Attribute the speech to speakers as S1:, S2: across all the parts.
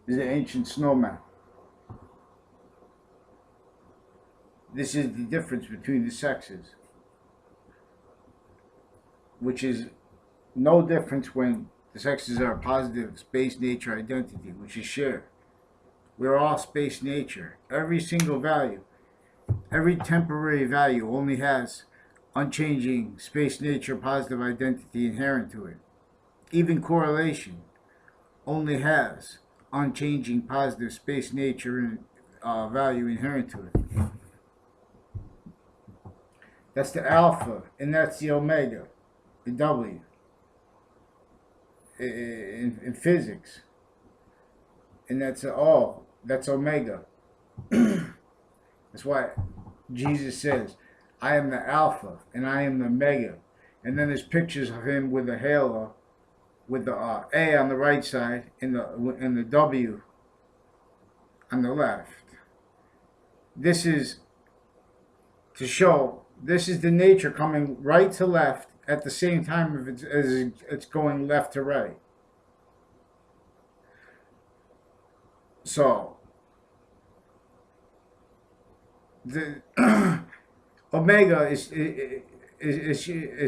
S1: is the ancient snowman. This is the difference between the sexes, which is no difference when the sexes are positive space nature identity, which is shared. We're all space nature. Every single value, every temporary value only has unchanging space nature positive identity inherent to it. Even correlation only has unchanging positive space nature value inherent to it. That's the alpha, and that's the omega, the W, in physics. And that's all. That's omega. That's why Jesus says, I am the alpha and I am the omega. And then there's pictures of him with a halo, with the A on the right side and the W on the left. This is to show, this is the nature coming right to left at the same time as it's going left to right. So the omega is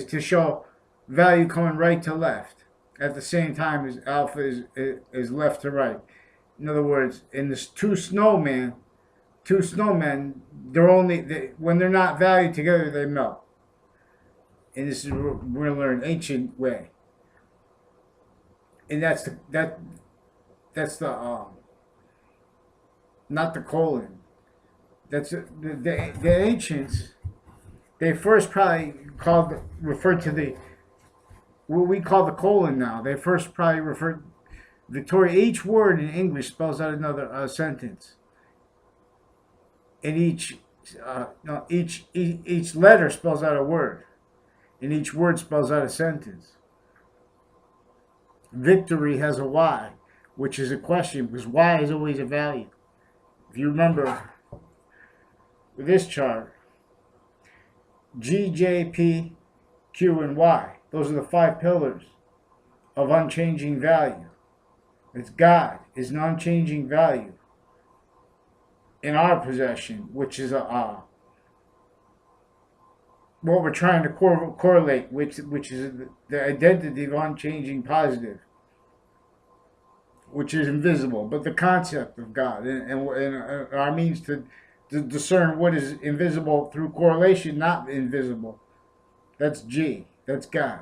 S1: to show value coming right to left at the same time as alpha is left to right. In other words, in the two snowmen, when they're not valued together, they melt. And this is we're going to learn ancient way. And that's the not the colon. That's the ancients. They first probably referred to what we call the colon now. They first probably referred Victoria. Each word in English spells out another sentence. And each letter spells out a word, and each word spells out a sentence. Victory has a Y, which is a question, because Y is always a value. If you remember with this chart, G, J, P, Q, and Y, those are the 5 pillars of unchanging value. It's God is an unchanging value in our possession, which is what we're trying to correlate, which is the identity of unchanging positive, which is invisible, but the concept of God and our means to discern what is invisible through correlation, not invisible. That's G. That's God.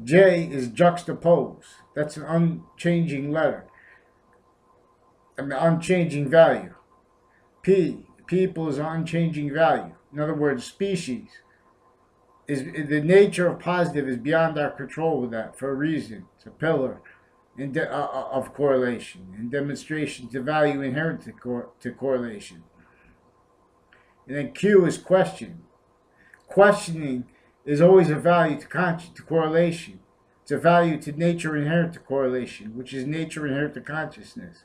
S1: J is juxtapose. That's an unchanging letter. An unchanging value. People is an unchanging value. In other words, species is the nature of positive is beyond our control with that for a reason. It's a pillar of correlation and demonstration to value inherent to correlation. And then Q is question. Questioning is always a value to correlation. It's a value to nature inherent to correlation, which is nature inherent to consciousness.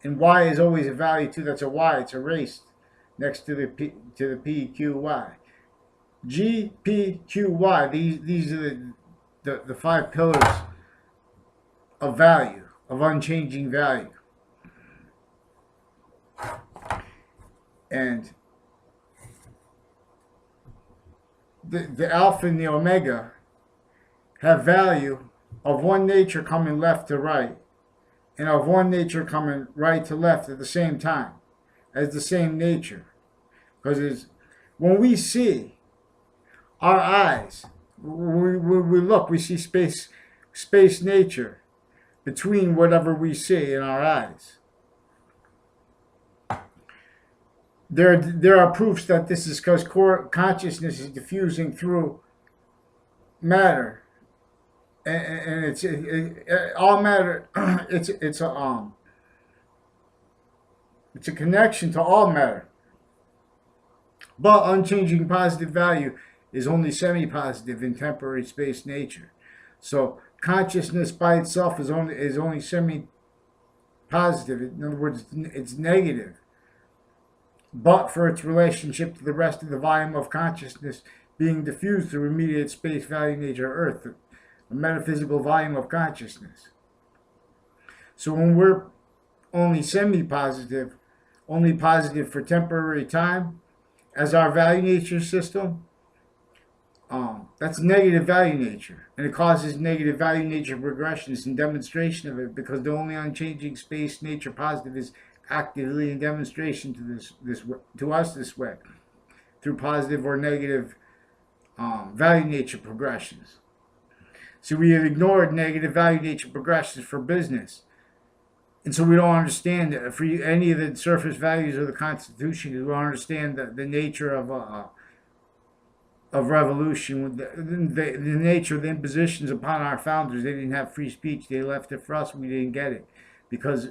S1: And Y is always a value too. That's a Y. It's erased next to the P, Q, Y. G, P, Q, Y. These are the 5 pillars of value, of unchanging value. And the alpha and the omega have value of one nature coming left to right, and of one nature coming right to left at the same time, as the same nature. Because when we see, our eyes, we look, we see space nature between whatever we see in our eyes. There are proofs that this is because consciousness is diffusing through matter, and it's all matter. It's a connection to all matter. But unchanging positive value is only semi-positive in temporary space nature. So consciousness by itself is only semi-positive. In other words, it's negative. But for its relationship to the rest of the volume of consciousness being diffused through immediate space value nature Earth, a metaphysical volume of consciousness. So when we're only semi-positive, only positive for temporary time, as our value nature system, that's negative value nature, and it causes negative value nature progressions and demonstration of it, because the only unchanging space nature positive is actively in demonstration to to us this way, through positive or negative value nature progressions. So we have ignored negative value nature progressions for business. And so we don't understand that for any of the surface values of the Constitution. We don't understand the nature of revolution, the nature of the impositions upon our founders. They didn't have free speech. They left it for us. We didn't get it because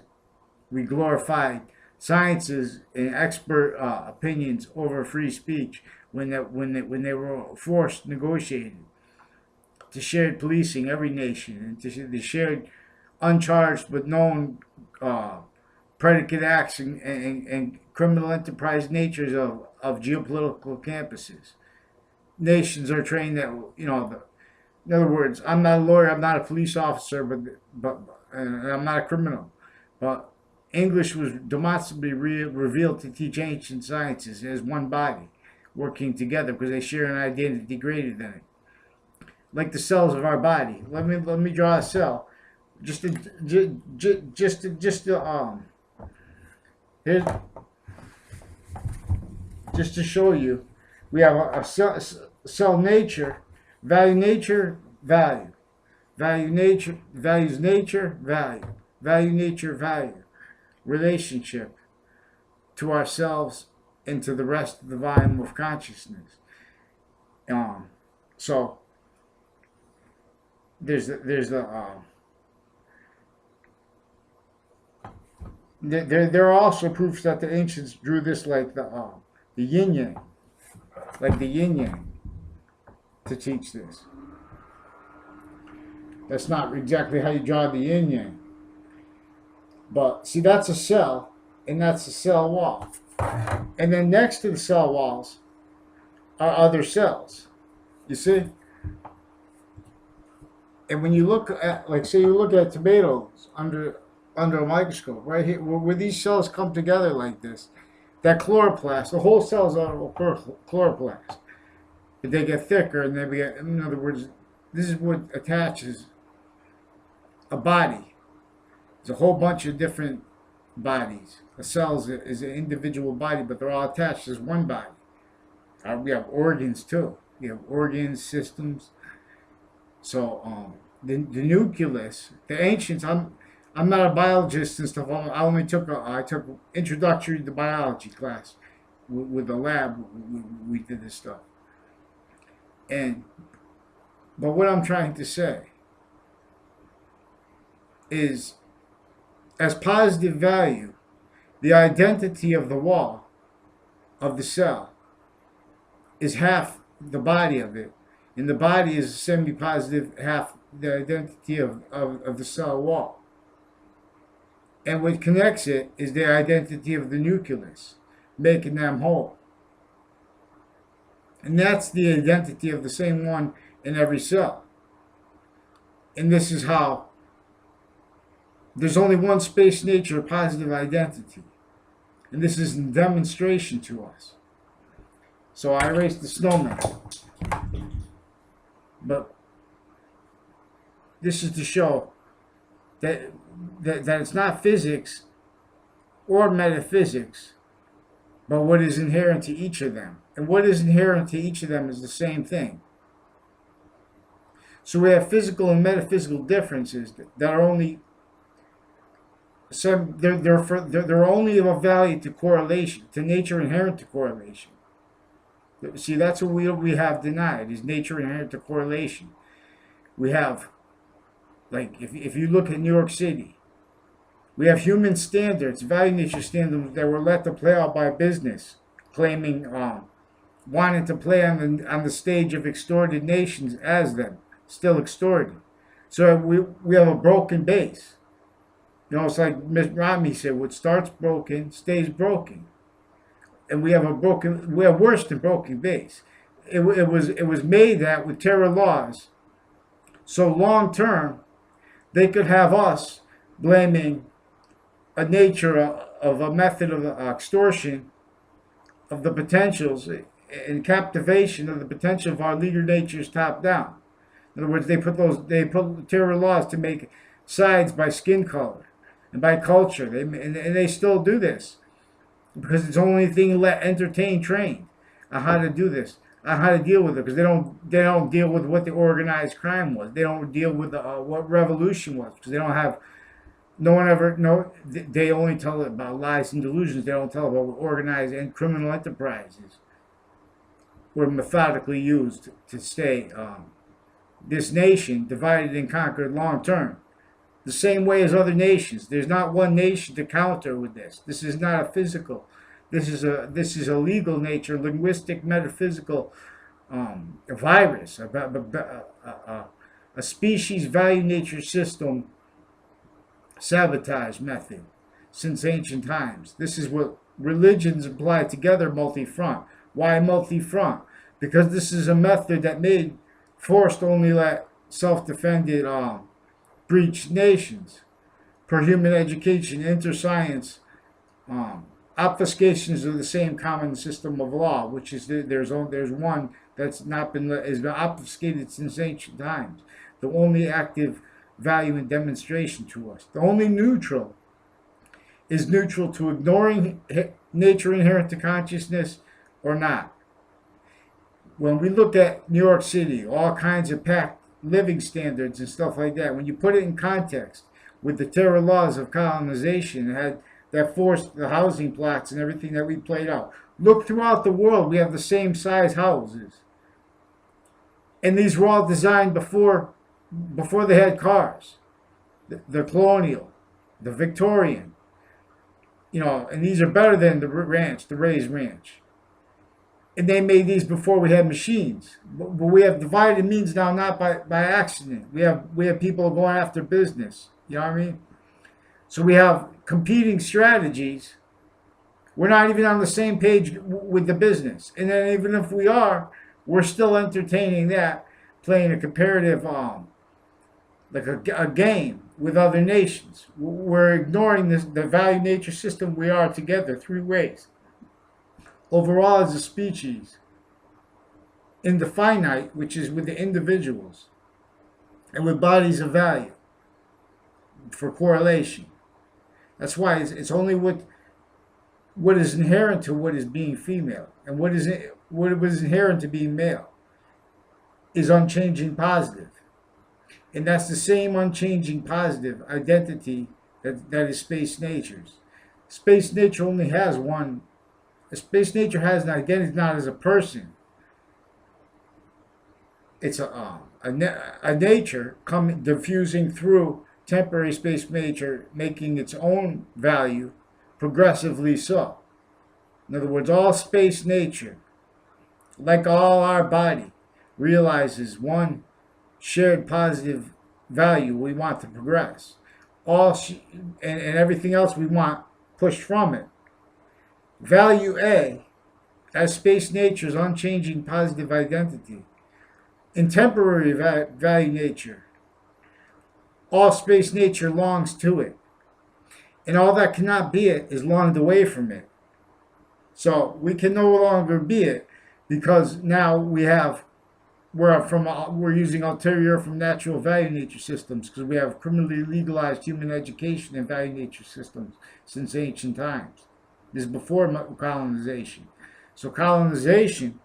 S1: we glorified sciences and expert opinions over free speech when they were forced negotiated to shared policing every nation, and to the shared uncharged but known predicate acts and criminal enterprise natures of geopolitical campuses. Nations are trained that, in other words, I'm not a lawyer, I'm not a police officer, but and I'm not a criminal, but English was demonstrably revealed to teach ancient sciences as one body, working together because they share an identity greater than it. Like the cells of our body. Let me draw a cell. Just here's, just to show you, we have a cell nature, value nature, value nature, values nature, value nature, value relationship to ourselves and to the rest of the volume of consciousness. So there are also proofs that the ancients drew this like the yin yang, like the yin yang, to teach this. That's not exactly how you draw the yin yang, but see, that's a cell, and that's a cell wall, and then next to the cell walls are other cells. You see. And when you look at, like, say you look at tomatoes under a microscope, right here, where these cells come together like this, that chloroplast, the whole cells are chloroplast. But they get thicker, and they get, in other words, this is what attaches a body. There's a whole bunch of different bodies. A cell is an individual body, but they're all attached as one body. We have organs too. We have organs, systems. So the nucleus, the ancients. I'm not a biologist and stuff. I took introductory to biology class with the lab. We did this stuff. But what I'm trying to say is, as positive value, the identity of the wall of the cell is half the body of it. And the body is semi-positive, half the identity of the cell wall. And what connects it is the identity of the nucleus, making them whole. And that's the identity of the same one in every cell. And this is how there's only one space nature positive identity. And this is a demonstration to us. So I erased the snowmen. But this is to show that it's not physics or metaphysics, but what is inherent to each of them. And what is inherent to each of them is the same thing. So we have physical and metaphysical differences that are only they're only of value to correlation, to nature inherent to correlation. See, that's what we have denied, is nature inherent to correlation. We have, like, if you look at New York City, we have human standards, value nature standards that were let to play out by business, claiming, wanting to play on the stage of extorted nations as them, still extorted. So we have a broken base. It's like Miss Rami said, what starts broken stays broken. And we have worse than broken base. It was made that with terror laws, so long term, they could have us blaming a nature of a method of extortion of the potentials and captivation of the potential of our leader natures top down. In other words, they put terror laws to make sides by skin color and by culture. And they still do this because it's the only thing let entertain trained on how to do this, on how to deal with it. Because they don't deal with what the organized crime was. They don't deal with what revolution was because they don't have. No one ever no. They only tell about lies and delusions. They don't tell about what organized and criminal enterprises were methodically used to stay this nation divided and conquered long term. The same way as other nations. There's not one nation to counter with this. This is not a physical. This is a legal nature, linguistic, metaphysical virus, a species value nature system sabotage method since ancient times. This is what religions apply together, multi-front. Why multi-front? Because this is a method that made forced only let self-defended breach nations per human education, interscience, obfuscations of the same common system of law, which is there's one that's not been has been obfuscated since ancient times. The only active value and demonstration to us. The only neutral is neutral to ignoring nature inherent to consciousness or not. When we look at New York City, all kinds of packed living standards and stuff like that, when you put it in context with the terror laws of colonization that forced the housing plots and everything that we played out. Look throughout the world, we have the same size houses. And these were all designed before they had cars. The colonial, the Victorian, and these are better than the raised ranch. And they made these before we had machines. But we have divided means now, not by accident. We have people going after business. You know what I mean? So we have competing strategies. We're not even on the same page with the business. And then even if we are, we're still entertaining that, playing a comparative like a game with other nations. We're ignoring the value nature system we are together three ways. Overall, as a species, in the finite, which is with the individuals, and with bodies of value for correlation. That's why it's only what is inherent to what is being female, and what is inherent to being male is unchanging positive. And that's the same unchanging positive identity that is space nature's. Space nature only has one. Space nature has an identity not as a person. It's a nature diffusing through temporary space nature, making its own value progressively so. In other words, all space nature, like all our body, realizes one shared positive value we want to progress. And everything else we want pushed from it. Value A, as space nature's unchanging positive identity. In temporary value nature, all space nature longs to it. And all that cannot be it is longed away from it. So we can no longer be it because now we're using ulterior from natural value nature systems because we have criminally legalized human education and value nature systems since ancient times. This is before colonization. So colonization,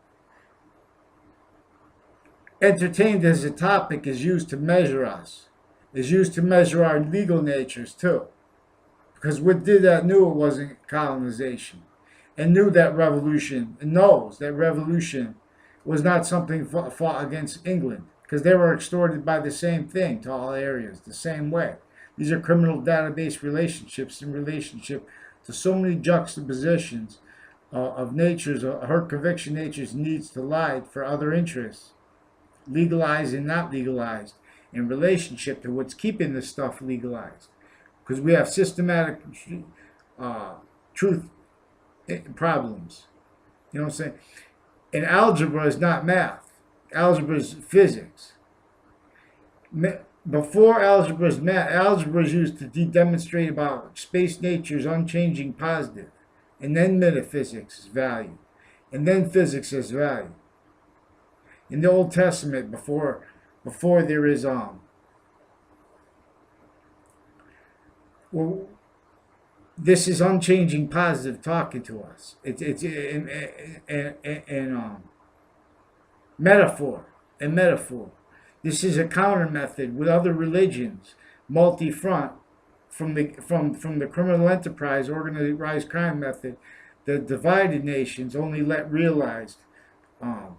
S1: entertained as a topic, is used to measure us, is used to measure our legal natures too. Because what did that knew it wasn't colonization, and knew that revolution, and knows that revolution was not something fought against England, because they were extorted by the same thing to all areas, the same way. These are criminal database relationships in relationship to so many juxtapositions of nature's, her conviction nature's needs to lie for other interests, legalized and not legalized, in relationship to what's keeping this stuff legalized. Because we have systematic truth problems. You know what I'm saying? And algebra is not math. Algebra is physics. Before algebra is used to demonstrate about space nature's unchanging positive, and then metaphysics is value, and then physics is value. In the Old Testament, before there is well, this is unchanging positive talking to us. It's in metaphor and metaphor. This is a counter method with other religions, multi-front, from the criminal enterprise, organized crime method, the divided nations only let realized um,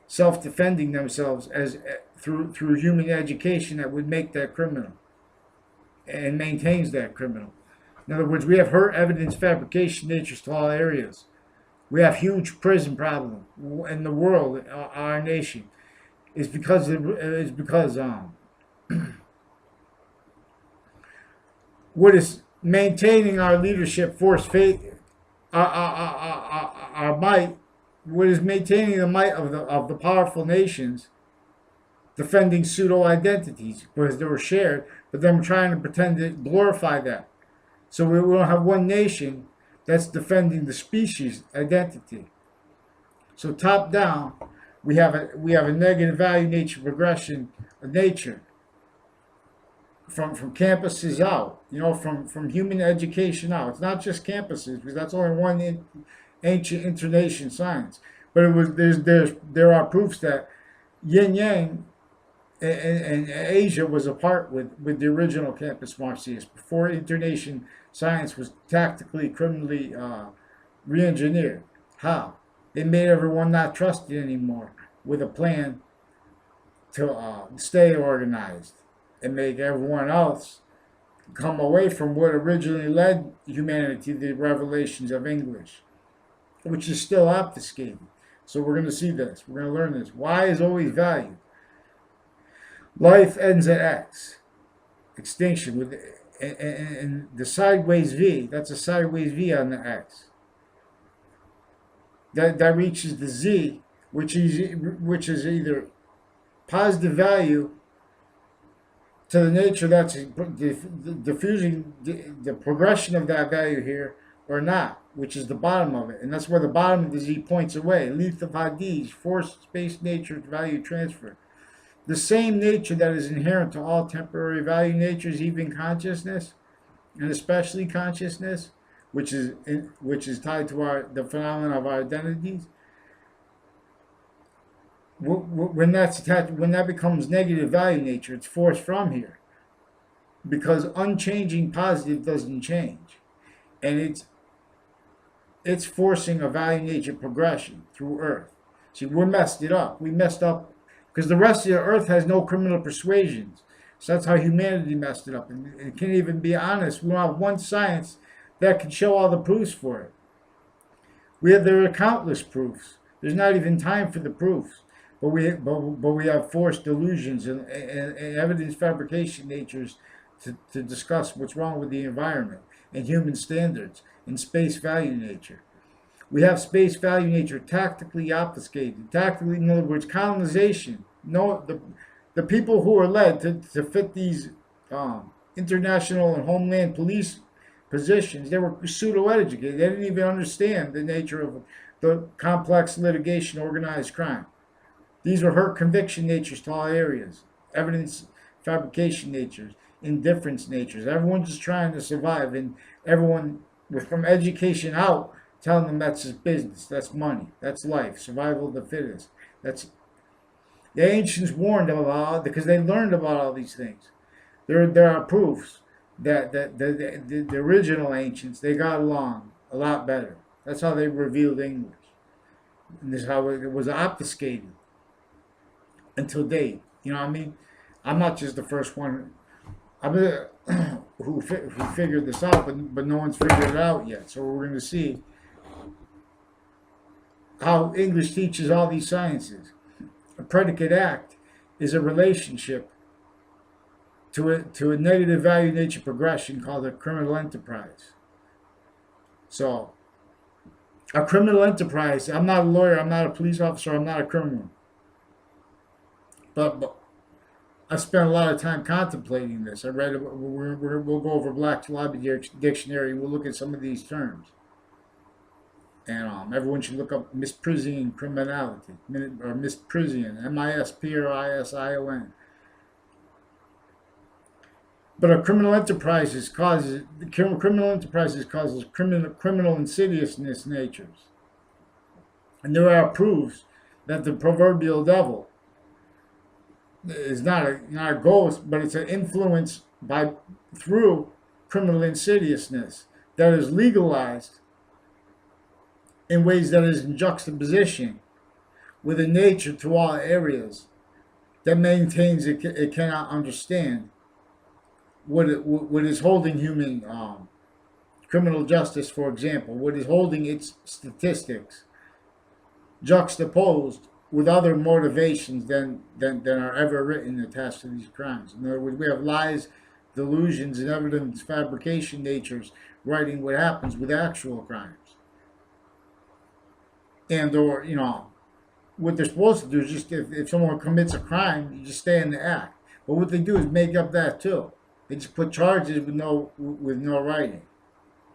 S1: self-defending themselves as through human education that would make that criminal and maintains that criminal. In other words, we have hurt evidence fabrication natures to all areas. We have huge prison problem in the world, our nation, is because what is maintaining our leadership force faith, our might, what is maintaining the might of the powerful nations, defending pseudo identities because they were shared, but then we're trying to pretend to glorify that. So we don't have one nation that's defending the species identity. So top down, we have a negative value nature progression of nature from campuses out. From human education out. It's not just campuses because that's only one ancient internation science. But there are proofs that yin yang and Asia was apart with the original campus Marcius before internation science was tactically, criminally re-engineered. How? They made everyone not trust it anymore with a plan to stay organized and make everyone else come away from what originally led humanity to the revelations of English, which is still obfuscated. So we're going to see this. We're going to learn this. Y is always valued. Life ends at X. Extinction with and the sideways V. That's a sideways V on the X. That reaches the Z, which is either positive value to the nature that's diffusing the progression of that value here, or not, which is the bottom of it. And that's where the bottom of the Z points away. Length of Hadid, force space nature value transfer. The same nature that is inherent to all temporary value natures, even consciousness, and especially consciousness, which is tied to the phenomenon of our identities. When that's attached, when that becomes negative value nature, it's forced from here, because unchanging positive doesn't change, and it's forcing a value nature progression through Earth. See, we messed it up. We messed up because the rest of the Earth has no criminal persuasions. So that's how humanity messed it up. And it can't even be honest. We don't have one science that can show all the proofs for it. There are countless proofs. There's not even time for the proofs. But we have forced delusions and evidence fabrication natures to discuss what's wrong with the environment and human standards and space value nature. We have space value nature tactically obfuscated. Tactically, in other words, colonization. No, the people who are led to fit these international and homeland police positions, they were pseudo-educated. They didn't even understand the nature of the complex litigation, organized crime. These are hurt conviction natures to all areas, evidence fabrication natures, indifference natures. Everyone's just trying to survive, and everyone from education out telling them that's his business, that's money, that's life, survival of the fittest. That's the ancients warned about, because they learned about all these things. There are proofs that the original ancients, they got along a lot better. That's how they revealed English. And this is how it was obfuscated until date. You know what I mean? I'm not just the first one who figured this out, but no one's figured it out yet. So we're going to see how English teaches all these sciences. A predicate act is a relationship to a negative value nature progression called a criminal enterprise. So, a criminal enterprise, I'm not a lawyer, I'm not a police officer, I'm not a criminal. But I spent a lot of time contemplating this. I read. We'll go over Black's Lobby Dictionary. We'll look at some of these terms, and everyone should look up misprision criminality or misprision, MISPRISION. But a criminal enterprises causes criminal insidiousness natures, and there are proofs that the proverbial devil is not a ghost, but it's an influence by through criminal insidiousness that is legalized in ways that is in juxtaposition with a nature to all areas that maintains it cannot understand what is holding human criminal justice, for example, what is holding its statistics juxtaposed with other motivations than are ever written attached to these crimes. In other words, we have lies, delusions, and evidence fabrication natures writing what happens with actual crimes. And or, what they're supposed to do is just if someone commits a crime, you just stay in the act. But what they do is make up that too. They just put charges with no writing.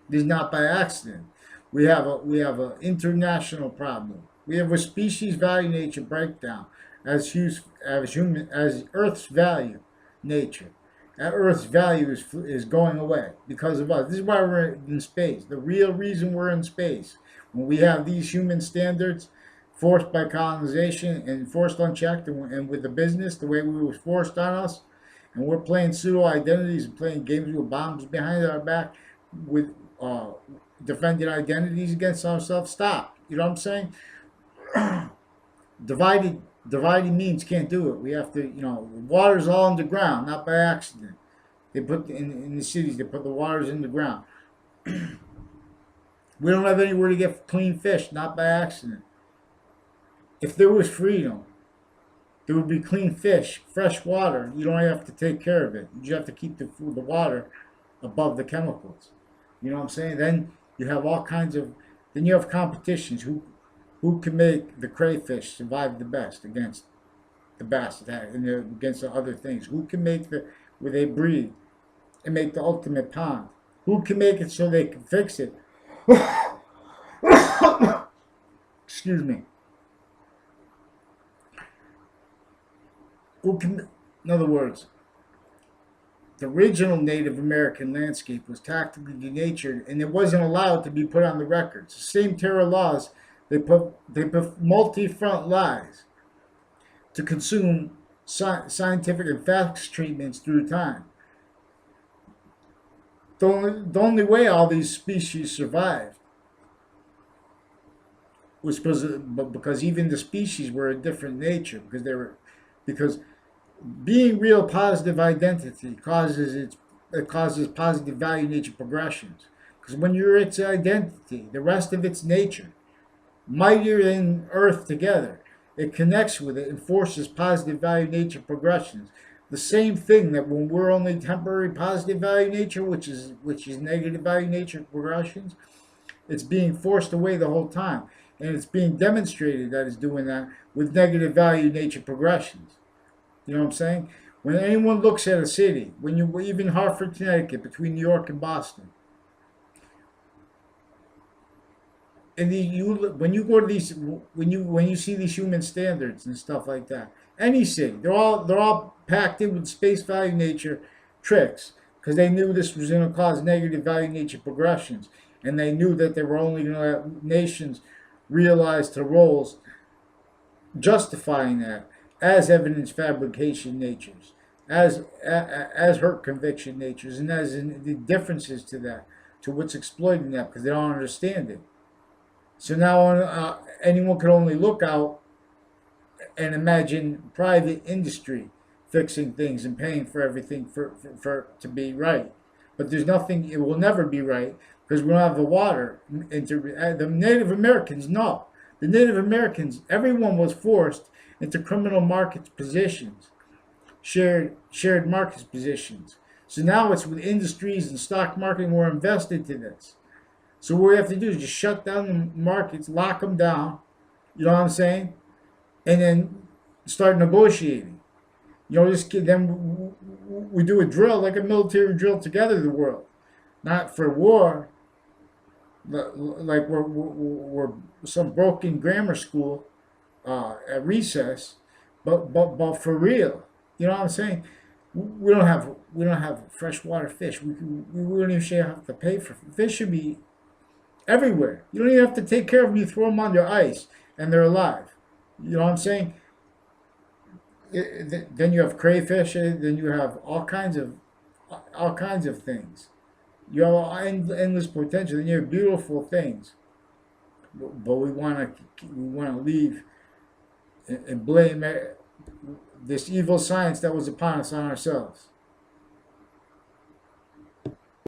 S1: This is not by accident. We have an international problem. We have a species value nature breakdown as Earth's value nature. Earth's value is going away because of us. This is why we're in space. The real reason we're in space, when we have these human standards forced by colonization and forced unchecked, and with the business the way we was forced on us, and we're playing pseudo identities and playing games with bombs behind our back with defending identities against ourselves. Stop. You know what I'm saying? Dividing means can't do it. We have to, water's all underground, not by accident. They put in the cities, they put the waters in the ground. We don't have anywhere to get clean fish, not by accident. If there was freedom, there would be clean fish, fresh water. You don't have to take care of it. You just have to keep the water above the chemicals. You know what I'm saying? Then you have all kinds of. Then you have competitions. Who can make the crayfish survive the best against the bass and against the other things? Who can make where they breed and make the ultimate pond? Who can make it so they can fix it? Excuse me. Who can, in other words, the original Native American landscape was tactically denatured, and it wasn't allowed to be put on the records. The same terror laws. They put multi-front lies to consume scientific and facts treatments through time. The only way all these species survived was because even the species were a different nature, because being real positive identity causes positive value nature progressions. Because when you're its identity, the rest of its nature, mightier than Earth together, it connects with it and forces positive value nature progressions. The same thing that when we're only temporary positive value nature, which is negative value nature progressions, it's being forced away the whole time, and it's being demonstrated that it's doing that with negative value nature progressions. You know what I'm saying? When anyone looks at a city, even Hartford, Connecticut, between New York and Boston, and when you go to these, when you see these human standards and stuff like that, any city, they're all packed in with space value nature tricks, because they knew this was going to cause negative value nature progressions, and they knew that they were only going to let nations realize to roles justifying that as evidence fabrication natures, as hurt conviction natures, and as in the differences to that, to what's exploiting that, because they don't understand it. So now anyone could only look out and imagine private industry fixing things and paying for everything for to be right. But there's nothing, it will never be right, because we don't have the water. The Native Americans, no. The Native Americans, everyone was forced into criminal market positions, shared market positions. So now it's with industries and stock market, we're invested to this. So what we have to do is just shut down the markets, lock them down, you know what I'm saying? And then start negotiating. Just then we do a drill, like a military drill, together, the world, not for war, like we're some broken grammar school at recess, but for real. You know what I'm saying? We don't have freshwater fish. We don't even have to pay for fish. Should be everywhere. You don't even have to take care of them. You throw them on your ice and they're alive. You know what I'm saying? Then you have crayfish. Then you have all kinds of things. You have endless potential. Then you have beautiful things. But we want to leave and blame this evil science that was upon us on ourselves.